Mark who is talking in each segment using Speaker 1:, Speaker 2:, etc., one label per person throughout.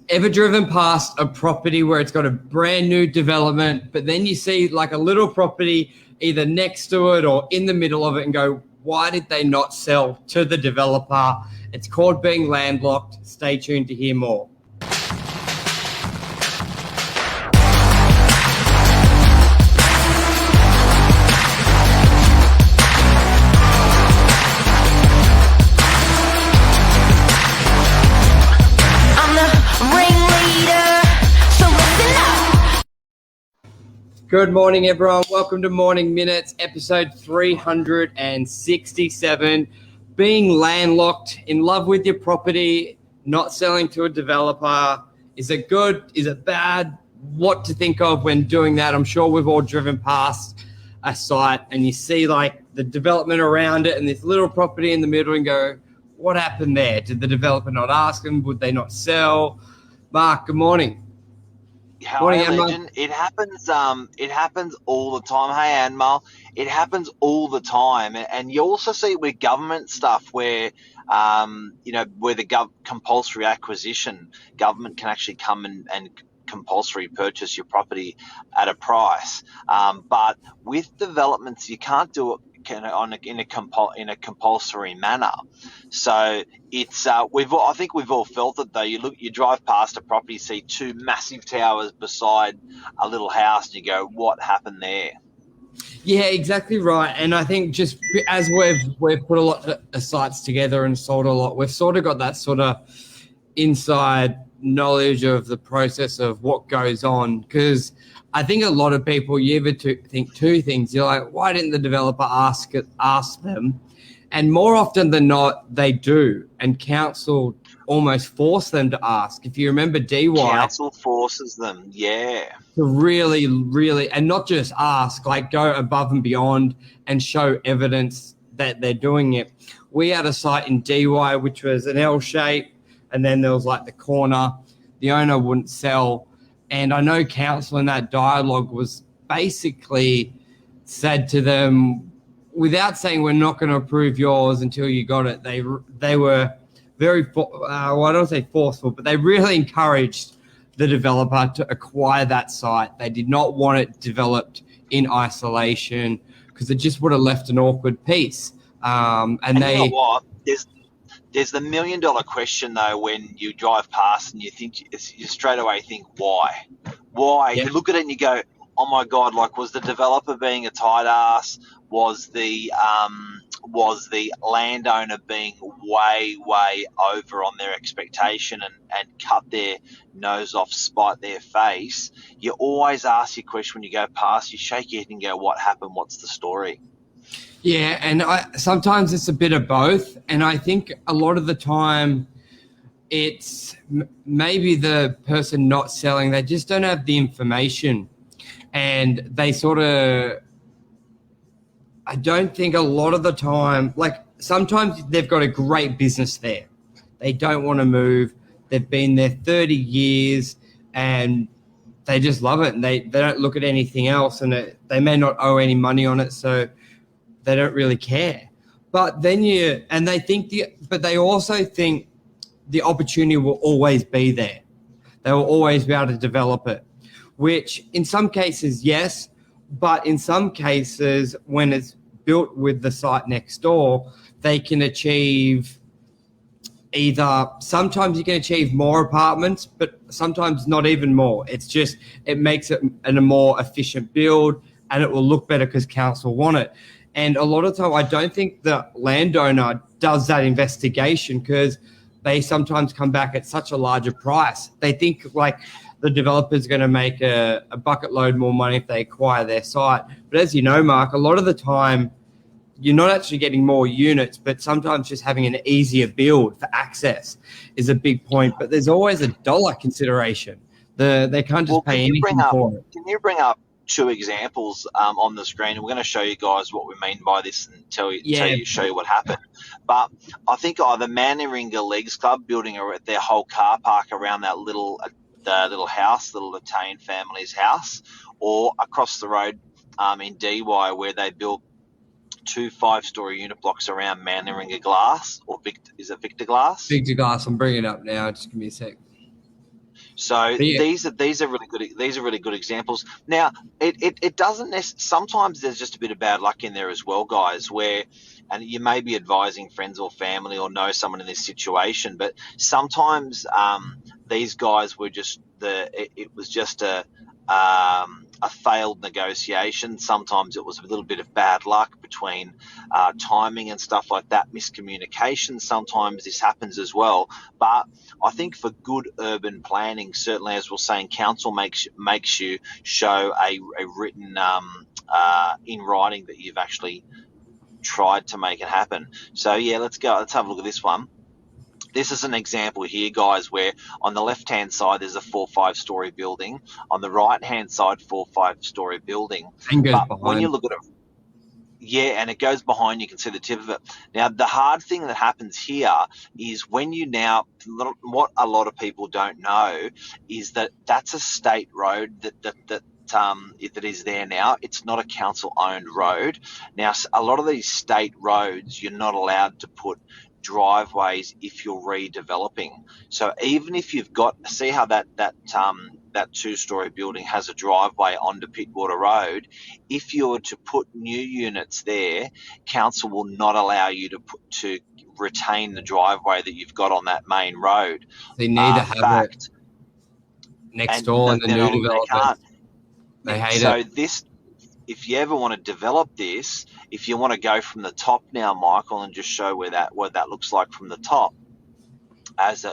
Speaker 1: Ever driven past a property where it's got a brand new development, but then you see like a little property either next to it or in the middle of it and go, why did they not sell to the developer? It's called being landlocked. Stay tuned to hear more. Good morning, everyone. Welcome to Morning Minutes, episode 367. Being landlocked, in love with your property, not selling to a developer. Is it good? Is it bad? What to think of when doing that? I'm sure we've all driven past a site and you see like the development around it and this little property in the middle and go, what happened there? Did the developer not ask them? Would they not sell? Mark, good morning.
Speaker 2: Hi, Legend. It happens all the time. Hey, Anmal. It happens all the time. And you also see it with government stuff where, where the compulsory acquisition, government can actually come and compulsory purchase your property at a price. But with developments, you can't do it in a compulsory manner. So it's I think we've all felt it though. You drive past a property, see two massive towers beside a little house, and you go, "What happened there?"
Speaker 1: Yeah, exactly right. And I think just as we've put a lot of sites together and sold a lot, we've sort of got that sort of inside knowledge of the process of what goes on. Because I think a lot of people, you ever think two things. You're like, why didn't the developer ask them? And more often than not, they do. And council almost force them to ask. If you remember DY.
Speaker 2: Council forces them, yeah.
Speaker 1: To really, really, and not just ask, like go above and beyond and show evidence that they're doing it. We had a site in DY, which was an L shape, and then there was like the corner. The owner wouldn't sell. And I know council in that dialogue was basically said to them, without saying we're not going to approve yours until you got it, they were very, I don't say forceful, but they really encouraged the developer to acquire that site. They did not want it developed in isolation because it just would have left an awkward piece.
Speaker 2: And they, you know what? There's the $1 million question though when you drive past and you straight away think why? Yeah. You look at it and you go, oh my God! Like, was the developer being a tight ass? Was the landowner being way over on their expectation and cut their nose off, spite their face? You always ask your question when you go past. You shake your head and go, what happened? What's the story?
Speaker 1: Yeah, and sometimes it's a bit of both. And I think a lot of the time it's maybe the person not selling, they just don't have the information. And they sort of, I don't think a lot of the time, like sometimes they've got a great business there. They don't want to move. They've been there 30 years and they just love it. And they don't look at anything else and they may not owe any money on it. So they don't really care. But then but they also think the opportunity will always be there. They will always be able to develop it, which in some cases, yes, but in some cases, when it's built with the site next door, they can achieve sometimes you can achieve more apartments, but sometimes not even more. It's just, it makes it a more efficient build and it will look better because council want it. And a lot of the time, I don't think the landowner does that investigation because they sometimes come back at such a larger price. They think like the developer's going to make a bucket load more money if they acquire their site. But as you know, Mark, a lot of the time, you're not actually getting more units, but sometimes just having an easier build for access is a big point. But there's always a dollar consideration. They can't just pay anything for it.
Speaker 2: Can you bring up two examples on the screen? We're going to show you guys what we mean by this and show you what happened. But I think either Manaringa Leagues Club building their whole car park around that little house, little Italian family's house, or across the road in DY where they built 2 5-story unit blocks around Manaringa Glass, or is it Victor Glass?
Speaker 1: Victor Glass. I'm bringing it up now. Just give me a sec.
Speaker 2: So
Speaker 1: Yeah.
Speaker 2: these are really good examples. Now it doesn't sometimes there's just a bit of bad luck in there as well, guys, where and you may be advising friends or family or know someone in this situation, but sometimes these guys were just it was just a failed negotiation. Sometimes it was a little bit of bad luck between timing and stuff like that, miscommunication. Sometimes this happens as well. But I think for good urban planning, certainly as we're saying, council makes you show a written in writing that you've actually tried to make it happen. So yeah, let's have a look at this one. This is an example here, guys, where on the left-hand side there's a 4-5 story building. On the right-hand side, 4-5 story building.
Speaker 1: And goes
Speaker 2: but
Speaker 1: behind.
Speaker 2: when you look at it, yeah, and it goes behind, you can see the tip of it. Now, the hard thing that happens here is when you now, what a lot of people don't know is that that's a state road that is there now. It's not a council-owned road. Now, a lot of these state roads, you're not allowed to put driveways if you're redeveloping. So even if you've got, see how that 2-story building has a driveway onto Pittwater Road, if you were to put new units there, council will not allow you to retain the driveway that you've got on that main road.
Speaker 1: They need to have it next door in the new development. They hate it.
Speaker 2: So this, if you ever want to develop this, if you want to go from the top now, Michael, and just show what that looks like from the top, if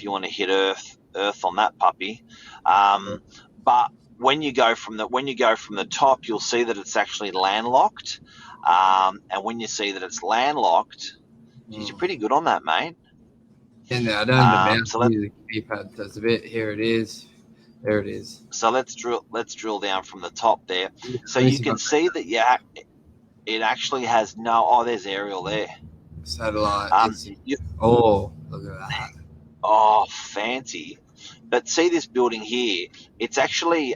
Speaker 2: you want to hit earth on that puppy, but when you go from the top, you'll see that it's actually landlocked, and when you see that it's landlocked, you're pretty good on that, mate.
Speaker 1: And I don't know the keypad does a bit. Here it is. There it is.
Speaker 2: So let's drill down from the top there. So you can see that it actually has no. Oh, there's aerial there.
Speaker 1: Satellite. Look at that.
Speaker 2: Oh, fancy! But see this building here? It's actually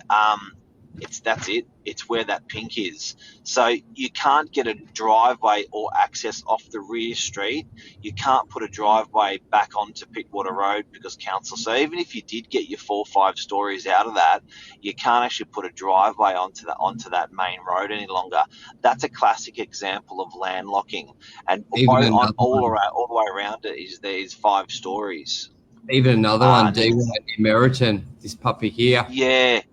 Speaker 2: that's it. It's where that pink is. So you can't get a driveway or access off the rear street. You can't put a driveway back onto Pittwater Road because council. So even if you did get your 4-5 stories out of that, you can't actually put a driveway onto that main road any longer. That's a classic example of landlocking. And all the way around it there's 5 stories.
Speaker 1: Even another one, D1 in Meriton, this puppy here.
Speaker 2: Yeah.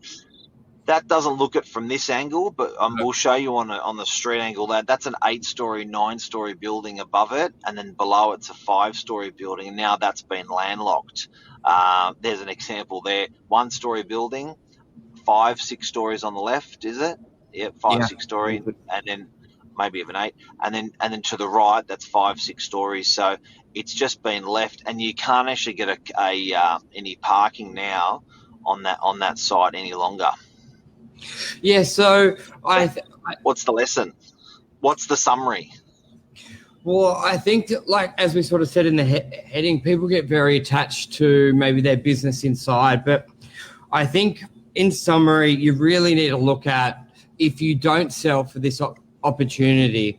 Speaker 2: That doesn't look it from this angle, but we'll show you on the street angle that's an 8-story, 9-story building above it, and then below it's a 5-story building, and now that's been landlocked. There's an example there, 1-story building, 5-6 stories on the left, is it? Yep, 5-6 story, and then maybe even 8, and then to the right that's 5-6 stories. So it's just been left, and you can't actually get any parking now on that site any longer.
Speaker 1: Yeah, so
Speaker 2: what's the lesson? What's the summary?
Speaker 1: Well, I think that, like, as we sort of said in the heading, people get very attached to maybe their business inside. But I think in summary, you really need to look at, if you don't sell for this opportunity,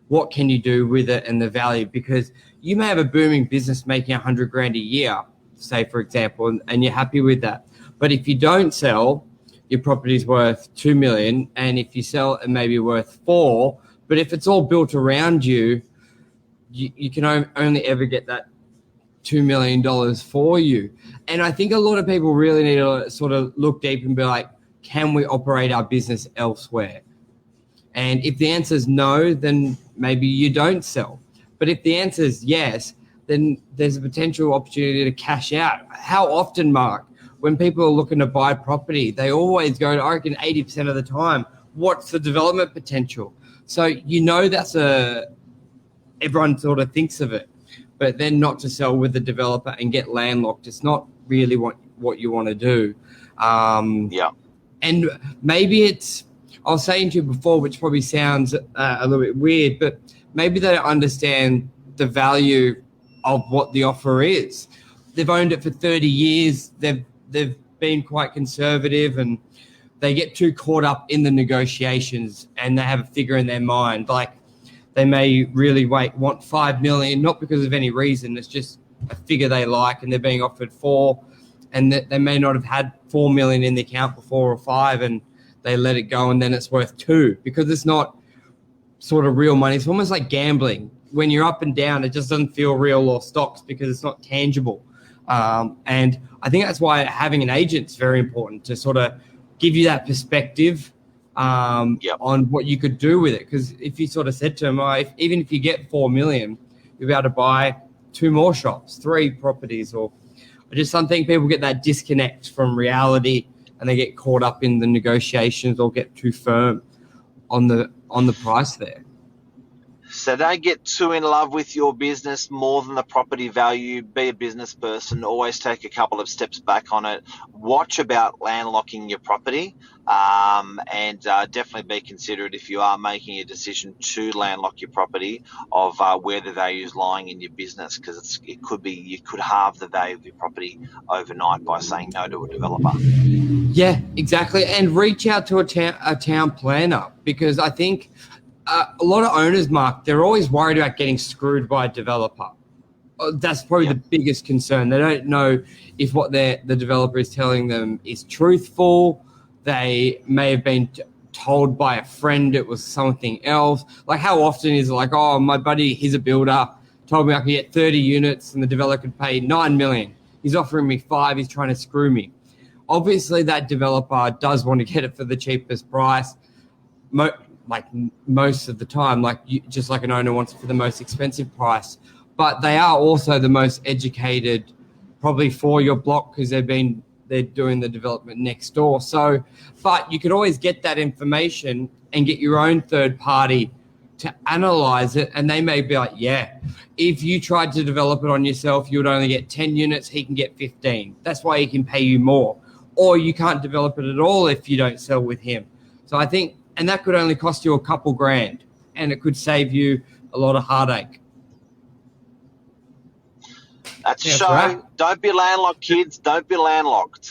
Speaker 1: what can you do with it and the value? Because you may have a booming business making $100,000 a year, say, for example, and you're happy with that. But if you don't sell, your property's worth $2 million, and if you sell it may be worth $4 million. But if it's all built around you, you can only ever get that $2 million for you. And I think a lot of people really need to sort of look deep and be like, can we operate our business elsewhere? And if the answer is no, then maybe you don't sell. But if the answer is yes, then there's a potential opportunity to cash out. How often, Mark, when people are looking to buy property, they always go, I reckon 80% of the time, what's the development potential? So that's everyone sort of thinks of it, but then not to sell with the developer and get landlocked. It's not really what you want to do. And maybe I was saying to you before, which probably sounds a little bit weird, but maybe they don't understand the value of what the offer is. They've owned it for 30 years. They've been quite conservative, and they get too caught up in the negotiations, and they have a figure in their mind. Like, they may really want $5 million, not because of any reason. It's just a figure they like and they're being offered 4, and they may not have had 4 million in the account before or 5, and they let it go, and then it's worth 2 because it's not sort of real money. It's almost like gambling. When you're up and down, it just doesn't feel real, or stocks, because it's not tangible. And I think that's why having an agent is very important, to sort of give you that perspective on what you could do with it. Because if you sort of said to them, even if you get 4 million, you'll be able to buy 2 more shops, 3 properties, or I just don't think people get that disconnect from reality, and they get caught up in the negotiations or get too firm on the price there.
Speaker 2: So don't get too in love with your business more than the property value. Be a business person. Always take a couple of steps back on it. Watch about landlocking your property, and definitely be considerate if you are making a decision to landlock your property of where the value is lying in your business, because it could be you could halve the value of your property overnight by saying no to a developer.
Speaker 1: Yeah, exactly. And reach out to a town planner, because I think a lot of owners, Mark, they're always worried about getting screwed by a developer. That's probably the biggest concern. They don't know if what the developer is telling them is truthful. They may have been told by a friend it was something else. Like, how often is it like, oh, my buddy, he's a builder, told me I could get 30 units and the developer could pay 9 million. He's offering me 5. He's trying to screw me. Obviously, that developer does want to get it for the cheapest price. Like most of the time, just like an owner wants it for the most expensive price, but they are also the most educated, probably for your block, because they're doing the development next door. So, but you could always get that information and get your own third party to analyze it, and they may be like, yeah, if you tried to develop it on yourself, you would only get 10 units, he can get 15. That's why he can pay you more. Or you can't develop it at all if you don't sell with him. So I think, and that could only cost you a couple grand, and it could save you a lot of heartache.
Speaker 2: That's a show. Right. Don't be landlocked, kids. Don't be landlocked.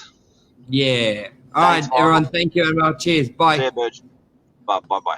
Speaker 1: Yeah. All right, everyone. Thank you, everyone. Cheers. Bye.
Speaker 2: See you, Bye. Bye.